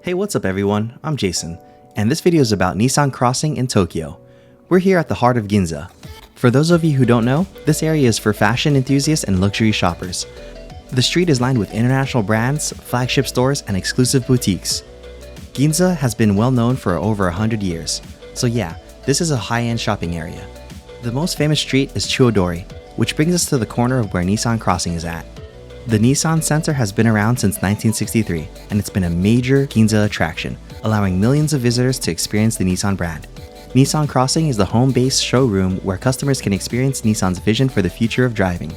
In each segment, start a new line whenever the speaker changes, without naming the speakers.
Hey, what's up everyone? I'm Jason, and this video is about Nissan Crossing in Tokyo. We're here at the heart of Ginza. For those of you who don't know, this area is for fashion enthusiasts and luxury shoppers. The street is lined with international brands, flagship stores, and exclusive boutiques. Ginza has been well known for over 100 years, so yeah, this is a high-end shopping area. The most famous street is Chuo-ku, which brings us to the corner of where Nissan Crossing is at. The Nissan Center has been around since 1963, and it's been a major Ginza attraction, allowing millions of visitors to experience the Nissan brand. Nissan Crossing is the home-based showroom where customers can experience Nissan's vision for the future of driving.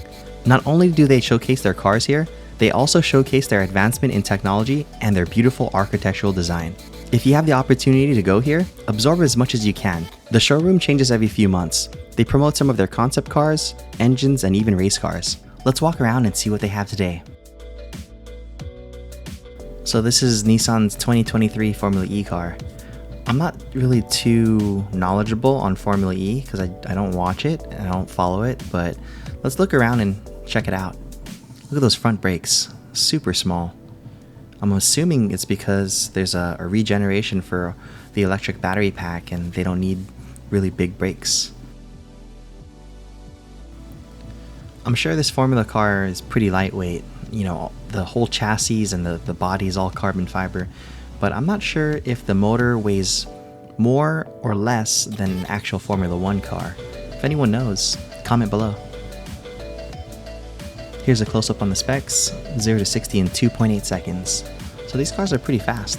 Not only do they showcase their cars here, they also showcase their advancement in technology and their beautiful architectural design. If you have the opportunity to go here, absorb as much as you can. The showroom changes every few months. They promote some of their concept cars, engines, and even race cars. Let's walk around and see what they have today. So this is Nissan's 2023 Formula E car. I'm not really too knowledgeable on Formula E because I don't watch it and I don't follow it, but let's look around and check it out. Look at those front brakes, super small. I'm assuming it's because there's a regeneration for the electric battery pack and they don't need really big brakes. I'm sure this Formula car is pretty lightweight, you know, the whole chassis and the body is all carbon fiber, but I'm not sure if the motor weighs more or less than an actual Formula 1 car. If anyone knows, comment below. Here's a close-up on the specs, 0 to 60 in 2.8 seconds. So these cars are pretty fast.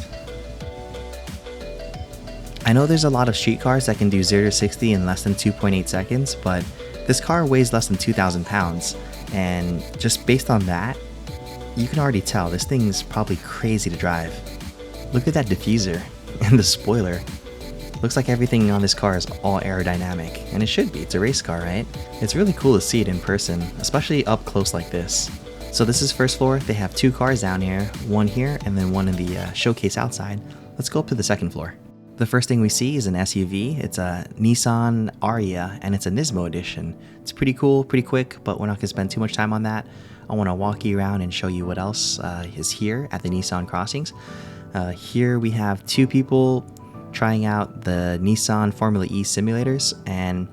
I know there's a lot of street cars that can do 0 to 60 in less than 2.8 seconds, but this car weighs less than 2,000 pounds, and just based on that, you can already tell this thing's probably crazy to drive. Look at that diffuser and the spoiler. Looks like everything on this car is all aerodynamic, and it should be, it's a race car, right? It's really cool to see it in person, especially up close like this. So this is first floor, they have two cars down here, one here and then one in the showcase outside. Let's go up to the second floor. The first thing we see is an SUV. It's a Nissan Ariya and it's a Nismo edition. It's pretty cool, pretty quick, but we're not gonna spend too much time on that. I wanna walk you around and show you what else is here at the Nissan Crossings. Here we have two people trying out the Nissan Formula E simulators, and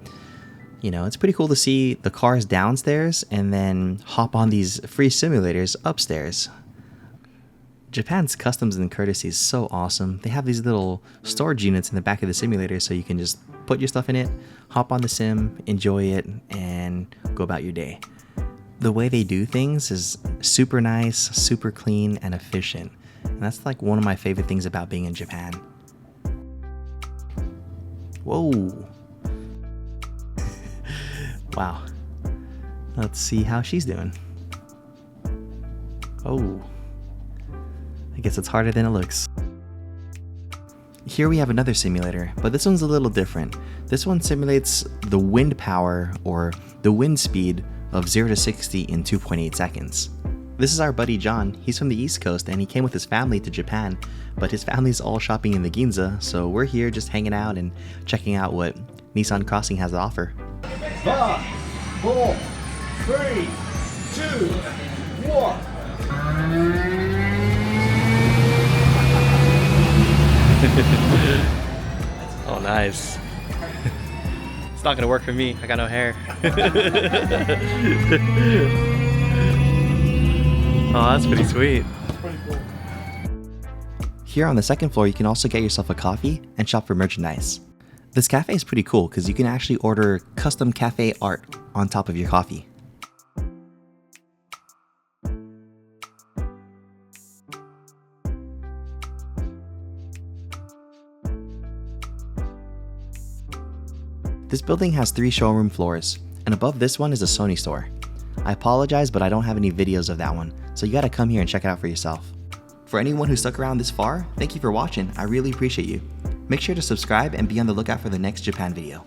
you know, it's pretty cool to see the cars downstairs and then hop on these free simulators upstairs. Japan's customs and courtesy is so awesome. They have these little storage units in the back of the simulator so you can just put your stuff in it, hop on the sim, enjoy it, and go about your day. The way they do things is super nice, super clean, and efficient. And that's like one of my favorite things about being in Japan. Whoa. Wow. Let's see how she's doing. Oh. I guess it's harder than it looks. Here we have another simulator, but this one's a little different. This one simulates the wind power or the wind speed of 0 to 60 in 2.8 seconds. This is our buddy John. He's from the East Coast and he came with his family to Japan, but his family's all shopping in the Ginza, so we're here just hanging out and checking out what Nissan Crossing has to offer.
5, 4, 3, 2, 1.
Oh, nice. It's not gonna work for me. I got no hair. Oh, that's pretty sweet.
Pretty cool.
Here on the second floor, you can also get yourself a coffee and shop for merchandise. This cafe is pretty cool because you can actually order custom cafe art on top of your coffee. This building has 3 showroom floors, and above this one is a Sony store. I apologize, but I don't have any videos of that one, so you gotta come here and check it out for yourself. For anyone who stuck around this far, thank you for watching. I really appreciate you. Make sure to subscribe and be on the lookout for the next Japan video.